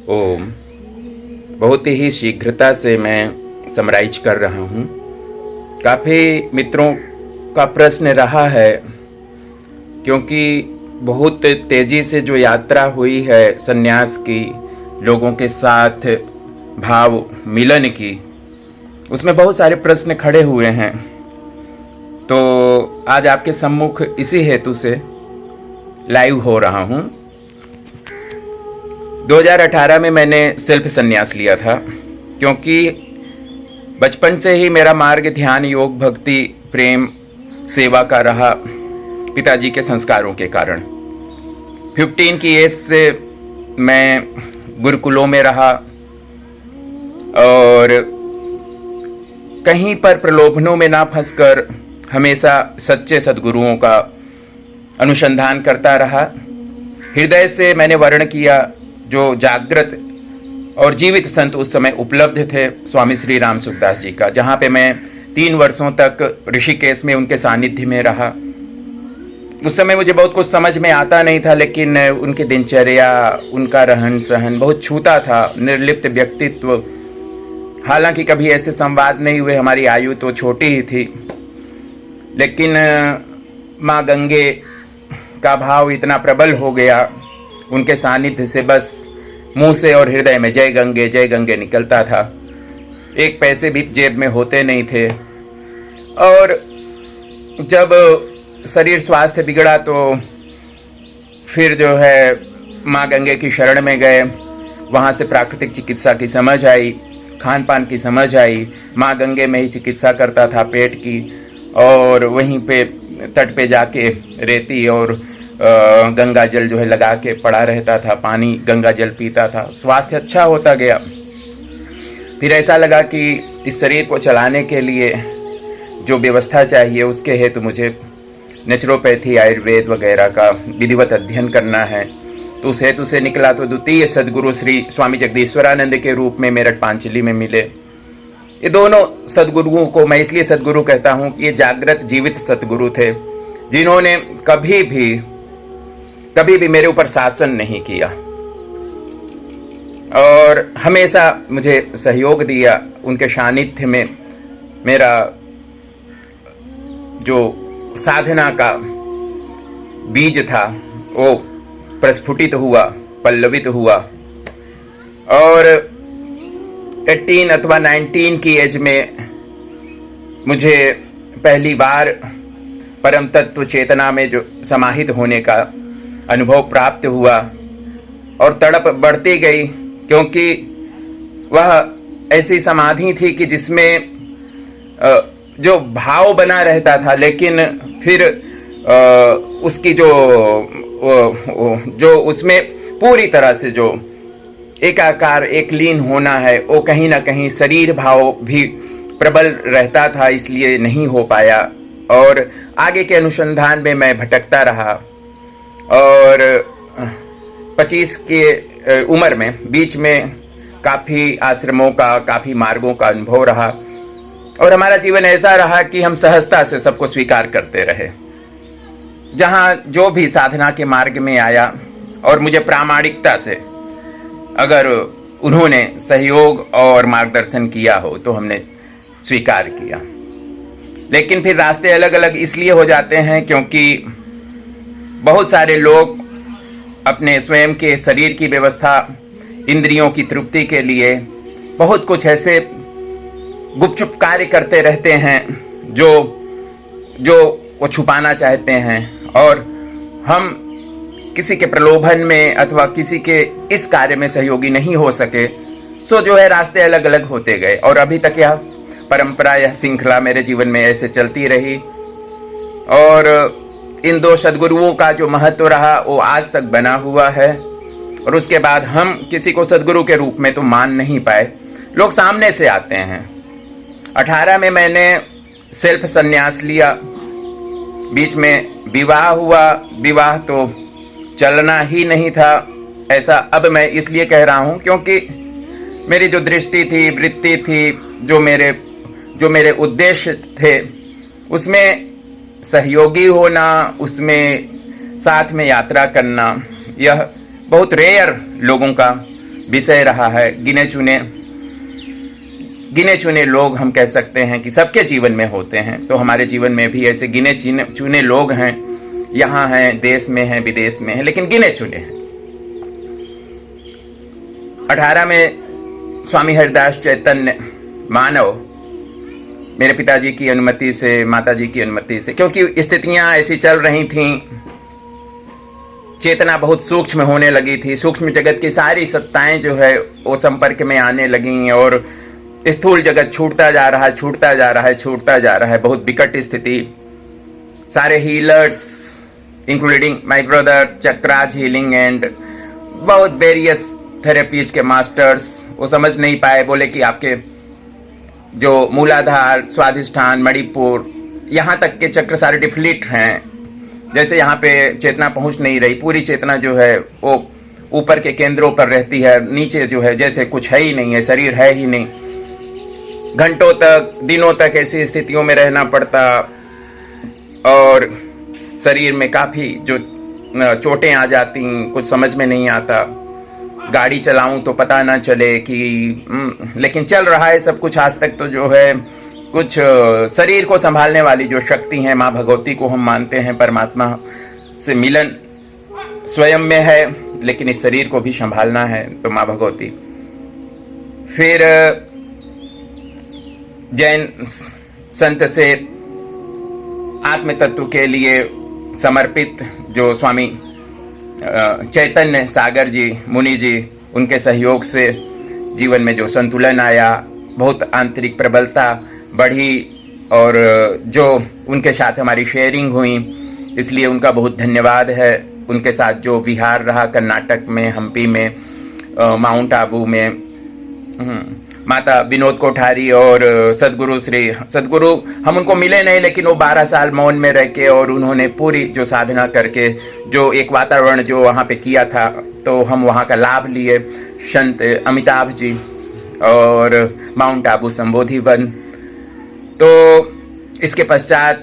ओम। बहुत ही शीघ्रता से मैं समराइज कर रहा हूँ। काफ़ी मित्रों का प्रश्न रहा है, क्योंकि बहुत तेज़ी से जो यात्रा हुई है संन्यास की, लोगों के साथ भाव मिलन की, उसमें बहुत सारे प्रश्न खड़े हुए हैं। तो आज आपके सम्मुख इसी हेतु से लाइव हो रहा हूँ। 2018 में मैंने सेल्फ संन्यास लिया था, क्योंकि बचपन से ही मेरा मार्ग ध्यान, योग, भक्ति, प्रेम, सेवा का रहा, पिताजी के संस्कारों के कारण। 15 की एज से मैं गुरुकुलों में रहा और कहीं पर प्रलोभनों में ना फंसकर हमेशा सच्चे सद्गुरुओं का अनुसंधान करता रहा। हृदय से मैंने वर्ण किया जो जागृत और जीवित संत उस समय उपलब्ध थे, स्वामी श्री राम सुखदास जी का, जहाँ पे मैं 3 वर्षों तक ऋषिकेश में उनके सानिध्य में रहा। उस समय मुझे बहुत कुछ समझ में आता नहीं था, लेकिन उनकी दिनचर्या, उनका रहन सहन बहुत छूता था, निर्लिप्त व्यक्तित्व। हालांकि कभी ऐसे संवाद नहीं हुए, हमारी आयु तो छोटी ही थी, लेकिन माँ गंगे का भाव इतना प्रबल हो गया उनके सानिध्य से, बस मुंह से और हृदय में जय गंगे निकलता था। एक पैसे भी जेब में होते नहीं थे। और जब शरीर स्वास्थ्य बिगड़ा तो फिर जो है माँ गंगे की शरण में गए। वहाँ से प्राकृतिक चिकित्सा की समझ आई, खान पान की समझ आई। माँ गंगे में ही चिकित्सा करता था पेट की, और वहीं पे तट पे जाके रेती और गंगा जल जो है लगा के पड़ा रहता था, पानी गंगा जल पीता था। स्वास्थ्य अच्छा होता गया। फिर ऐसा लगा कि इस शरीर को चलाने के लिए जो व्यवस्था चाहिए, उसके हेतु मुझे नेचुरोपैथी, आयुर्वेद वगैरह का विधिवत अध्ययन करना है। तो उस हेतु से निकला तो द्वितीय सद्गुरु श्री स्वामी जगदीश्वरानंद के रूप में मेरठ पांचली में मिले। ये दोनों सद्गुरुओं को मैं इसलिए सद्गुरु कहता हूँ कि ये जागृत जीवित सद्गुरु थे, जिन्होंने कभी भी मेरे ऊपर शासन नहीं किया और हमेशा मुझे सहयोग दिया। उनके सानिध्य में मेरा जो साधना का बीज था वो प्रस्फुटित हुआ, पल्लवित हुआ। और 18 अथवा 19 की एज में मुझे पहली बार परम तत्व चेतना में जो समाहित होने का अनुभव प्राप्त हुआ, और तड़प बढ़ती गई, क्योंकि वह ऐसी समाधि थी कि जिसमें जो भाव बना रहता था, लेकिन फिर उसकी जो उसमें पूरी तरह से जो एकाकार, एक लीन होना है, वो कहीं ना कहीं शरीर भाव भी प्रबल रहता था, इसलिए नहीं हो पाया। और आगे के अनुसंधान में मैं भटकता रहा, और 25 के उम्र में बीच में काफ़ी आश्रमों का, काफ़ी मार्गों का अनुभव रहा। और हमारा जीवन ऐसा रहा कि हम सहजता से सबको स्वीकार करते रहे। जहाँ जो भी साधना के मार्ग में आया और मुझे प्रामाणिकता से अगर उन्होंने सहयोग और मार्गदर्शन किया हो तो हमने स्वीकार किया। लेकिन फिर रास्ते अलग अलग इसलिए हो जाते हैं क्योंकि बहुत सारे लोग अपने स्वयं के शरीर की व्यवस्था, इंद्रियों की तृप्ति के लिए बहुत कुछ ऐसे गुपचुप कार्य करते रहते हैं जो वो छुपाना चाहते हैं, और हम किसी के प्रलोभन में अथवा किसी के इस कार्य में सहयोगी नहीं हो सके। सो जो है रास्ते अलग अलग होते गए, और अभी तक यह परंपरा, यह श्रृंखला मेरे जीवन में ऐसे चलती रही। और इन 2 सद्गुरुओं का जो महत्व रहा वो आज तक बना हुआ है। और उसके बाद हम किसी को सद्गुरु के रूप में तो मान नहीं पाए, लोग सामने से आते हैं। 18 में मैंने सेल्फ संन्यास लिया, बीच में विवाह हुआ। विवाह तो चलना ही नहीं था, ऐसा अब मैं इसलिए कह रहा हूँ क्योंकि मेरी जो दृष्टि थी, वृत्ति थी, जो मेरे उद्देश्य थे, उसमें सहयोगी होना, उसमें साथ में यात्रा करना, यह बहुत रेयर लोगों का विषय रहा है। गिने चुने लोग हम कह सकते हैं कि सबके जीवन में होते हैं, तो हमारे जीवन में भी ऐसे गिने चुने लोग हैं, यहाँ हैं, देश में हैं, विदेश में हैं, लेकिन गिने चुने हैं। 18 में स्वामी हरिदास चैतन्य मानव मेरे पिताजी की अनुमति से, माताजी की अनुमति से, क्योंकि स्थितियां ऐसी चल रही थीं, चेतना बहुत सूक्ष्म होने लगी थी, सूक्ष्म जगत की सारी सत्ताएं जो है वो संपर्क में आने लगी और स्थूल जगत छूटता जा रहा है, छूटता जा रहा है, छूटता जा रहा है। बहुत विकट स्थिति। सारे healers including my brother chakras healing and बहुत वेरियस थेरेपीज के मास्टर्स वो समझ नहीं पाए, बोले कि आपके जो मूलाधार, स्वाधिष्ठान, मणिपुर, यहाँ तक के चक्र सारे डिफ्लीट हैं, जैसे यहाँ पे चेतना पहुँच नहीं रही। पूरी चेतना जो है वो ऊपर के केंद्रों पर रहती है, नीचे जो है जैसे कुछ है ही नहीं है, शरीर है ही नहीं। घंटों तक, दिनों तक ऐसी स्थितियों में रहना पड़ता और शरीर में काफ़ी जो चोटें आ जाती, कुछ समझ में नहीं आता। गाड़ी चलाऊं तो पता ना चले कि लेकिन चल रहा है सब कुछ। आज तक तो जो है कुछ शरीर को संभालने वाली जो शक्ति है, माँ भगवती को हम मानते हैं, परमात्मा से मिलन स्वयं में है, लेकिन इस शरीर को भी संभालना है तो माँ भगवती। फिर जैन संत से आत्म तत्व के लिए समर्पित जो स्वामी चैतन्य सागर जी, मुनि जी, उनके सहयोग से जीवन में जो संतुलन आया, बहुत आंतरिक प्रबलता बढ़ी और जो उनके साथ हमारी शेयरिंग हुई, इसलिए उनका बहुत धन्यवाद है। उनके साथ जो विहार रहा कर्नाटक में, हम्पी में, माउंट आबू में, माता विनोद कोठारी और सदगुरु हम उनको मिले नहीं, लेकिन वो 12 साल मौन में रह के और उन्होंने पूरी जो साधना करके जो एक वातावरण जो वहाँ पे किया था, तो हम वहाँ का लाभ लिए। संत अमिताभ जी और माउंट आबू संबोधि वन। तो इसके पश्चात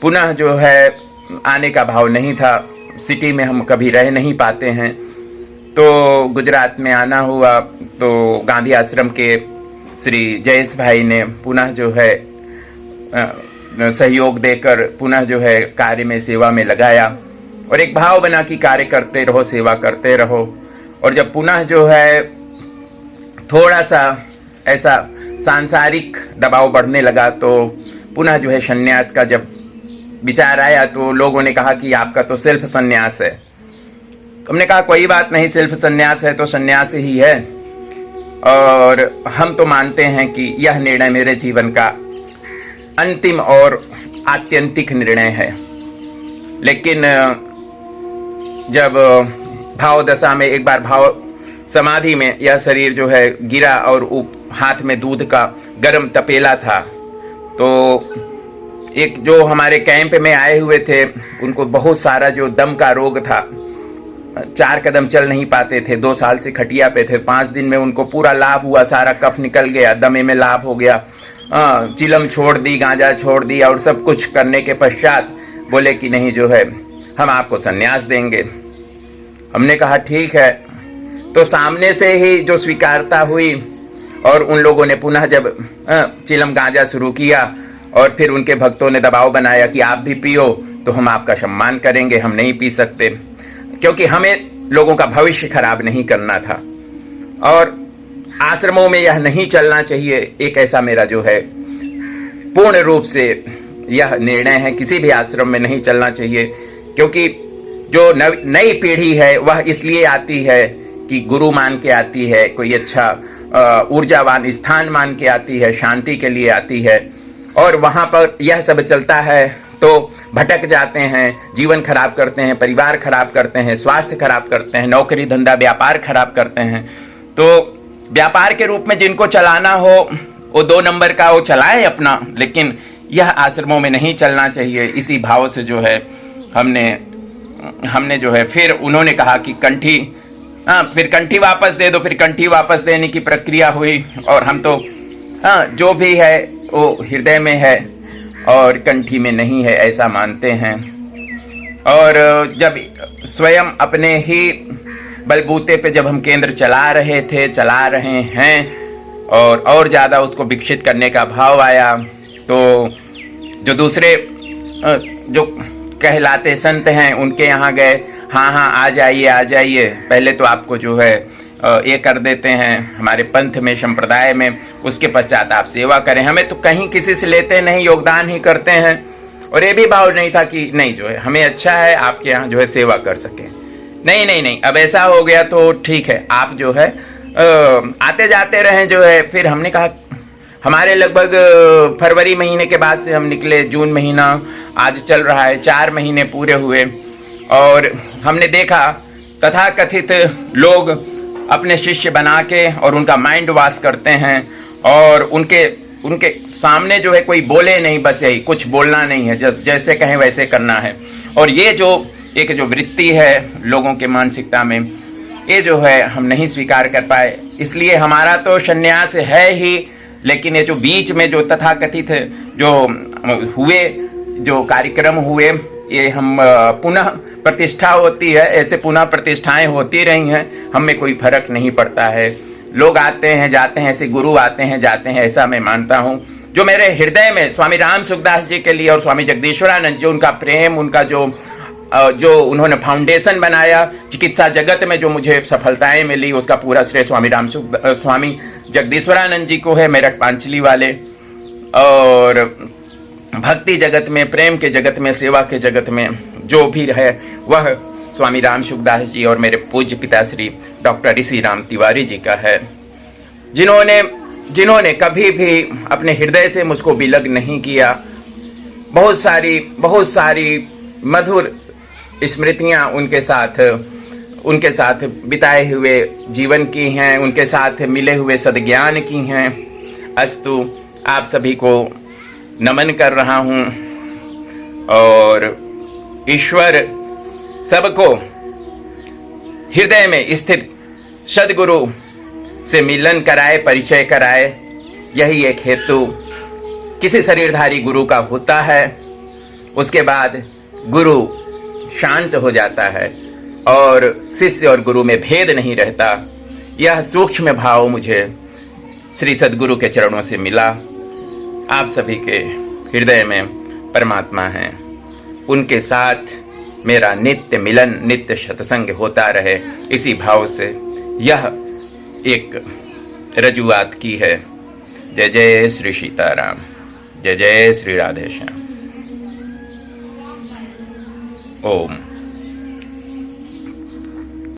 पुनः जो है आने का भाव नहीं था, सिटी में हम कभी रह नहीं पाते हैं, तो गुजरात में आना हुआ। तो गांधी आश्रम के श्री जयेश भाई ने पुनः जो है सहयोग देकर पुनः जो है कार्य में, सेवा में लगाया और एक भाव बना कि कार्य करते रहो, सेवा करते रहो। और जब पुनः जो है थोड़ा सा ऐसा सांसारिक दबाव बढ़ने लगा, तो पुनः जो है संन्यास का जब विचार आया, तो लोगों ने कहा कि आपका तो सेल्फ संन्यास है। हमने कहा कोई बात नहीं, सेल्फ संन्यास है तो संन्यास ही है, और हम तो मानते हैं कि यह निर्णय मेरे जीवन का अंतिम और आत्यंतिक निर्णय है। लेकिन जब भाव दशा में एक बार भाव समाधि में यह शरीर जो है गिरा और हाथ में दूध का गर्म तपेला था, तो एक जो हमारे कैंप में आए हुए थे उनको बहुत सारा जो दम का रोग था, 4 कदम चल नहीं पाते थे, 2 साल से खटिया पे थे। 5 दिन में उनको पूरा लाभ हुआ, सारा कफ निकल गया, दमे में लाभ हो गया, चिलम छोड़ दी, गांजा छोड़ दिया और सब कुछ करने के पश्चात बोले कि नहीं जो है हम आपको संन्यास देंगे। हमने कहा ठीक है। तो सामने से ही जो स्वीकारता हुई और उन लोगों ने पुनः जब चिलम गांजा शुरू किया और फिर उनके भक्तों ने दबाव बनाया कि आप भी पियो तो हम आपका सम्मान करेंगे, हम नहीं पी सकते, क्योंकि हमें लोगों का भविष्य खराब नहीं करना था और आश्रमों में यह नहीं चलना चाहिए। एक ऐसा मेरा जो है पूर्ण रूप से यह निर्णय है, किसी भी आश्रम में नहीं चलना चाहिए, क्योंकि जो नई पीढ़ी है वह इसलिए आती है कि गुरु मान के आती है, कोई अच्छा ऊर्जावान स्थान मान के आती है, शांति के लिए आती है, और वहाँ पर यह सब चलता है तो भटक जाते हैं, जीवन खराब करते हैं, परिवार खराब करते हैं, स्वास्थ्य खराब करते हैं, नौकरी धंधा व्यापार खराब करते हैं। तो व्यापार के रूप में जिनको चलाना हो वो 2 नंबर का वो चलाए अपना, लेकिन यह आश्रमों में नहीं चलना चाहिए। इसी भाव से जो है हमने जो है फिर उन्होंने कहा कि कंठी, फिर कंठी वापस दे दो, फिर कंठी वापस देने की प्रक्रिया हुई और हम तो जो भी है वो हृदय में है और कंठी में नहीं है, ऐसा मानते हैं। और जब स्वयं अपने ही बलबूते पे जब हम केंद्र चला रहे हैं और ज़्यादा उसको विकसित करने का भाव आया, तो जो दूसरे जो कहलाते संत हैं उनके यहाँ गए, हाँ आ जाइए, पहले तो आपको जो है ये कर देते हैं हमारे पंथ में, संप्रदाय में, उसके पश्चात आप सेवा करें। हमें तो कहीं किसी से लेते नहीं, योगदान ही करते हैं। और ये भी भाव नहीं था कि नहीं जो है हमें अच्छा है आपके यहाँ जो है सेवा कर सके। नहीं, अब ऐसा हो गया तो ठीक है, आप जो है आते जाते रहें जो है। फिर हमने कहा, हमारे लगभग फरवरी महीने के बाद से हम निकले, जून महीना आज चल रहा है, 4 महीने पूरे हुए, और हमने देखा तथाकथित लोग अपने शिष्य बना के और उनका माइंड वॉश करते हैं, और उनके सामने जो है कोई बोले नहीं, बस यही कुछ बोलना नहीं है, जैसे कहें वैसे करना है। और ये जो एक जो वृत्ति है लोगों के मानसिकता में, ये जो है हम नहीं स्वीकार कर पाए, इसलिए हमारा तो संन्यास है ही। लेकिन ये जो बीच में जो तथाकथित जो हुए, जो कार्यक्रम हुए, ये हम पुनः प्रतिष्ठा होती है, ऐसे पुनः प्रतिष्ठाएं होती रही हैं, हमें कोई फर्क नहीं पड़ता है। लोग आते हैं जाते हैं, ऐसे गुरु आते हैं जाते हैं, ऐसा मैं मानता हूँ। जो मेरे हृदय में स्वामी राम सुखदास जी के लिए और स्वामी जगदीश्वरानंद जी, उनका प्रेम, उनका जो उन्होंने फाउंडेशन बनाया चिकित्सा जगत में, जो मुझे सफलताएं मिली, उसका पूरा श्रेय स्वामी जगदीश्वरानंद जी को है, मेरठ पांचली वाले। और भक्ति जगत में, प्रेम के जगत में, सेवा के जगत में जो भी है वह स्वामी राम सुखदास जी और मेरे पूज्य पिता श्री डॉक्टर ऋषि राम तिवारी जी का है, जिन्होंने कभी भी अपने हृदय से मुझको विलग नहीं किया। बहुत सारी मधुर स्मृतियां उनके साथ बिताए हुए जीवन की हैं, उनके साथ मिले हुए सद्ज्ञान की हैं। अस्तु, आप सभी को नमन कर रहा हूं, और ईश्वर सबको हृदय में स्थित सद्गुरु से मिलन कराए, परिचय कराए। यही एक हेतु किसी शरीरधारी गुरु का होता है। उसके बाद गुरु शांत हो जाता है और शिष्य और गुरु में भेद नहीं रहता। यह सूक्ष्म भाव मुझे श्री सद्गुरु के चरणों से मिला। आप सभी के हृदय में परमात्मा हैं, उनके साथ मेरा नित्य मिलन, नित्य सत्संग होता रहे, इसी भाव से यह एक रजुआत की है। जय जय श्री सीताराम, जय जय श्री राधेश्याम। ओम।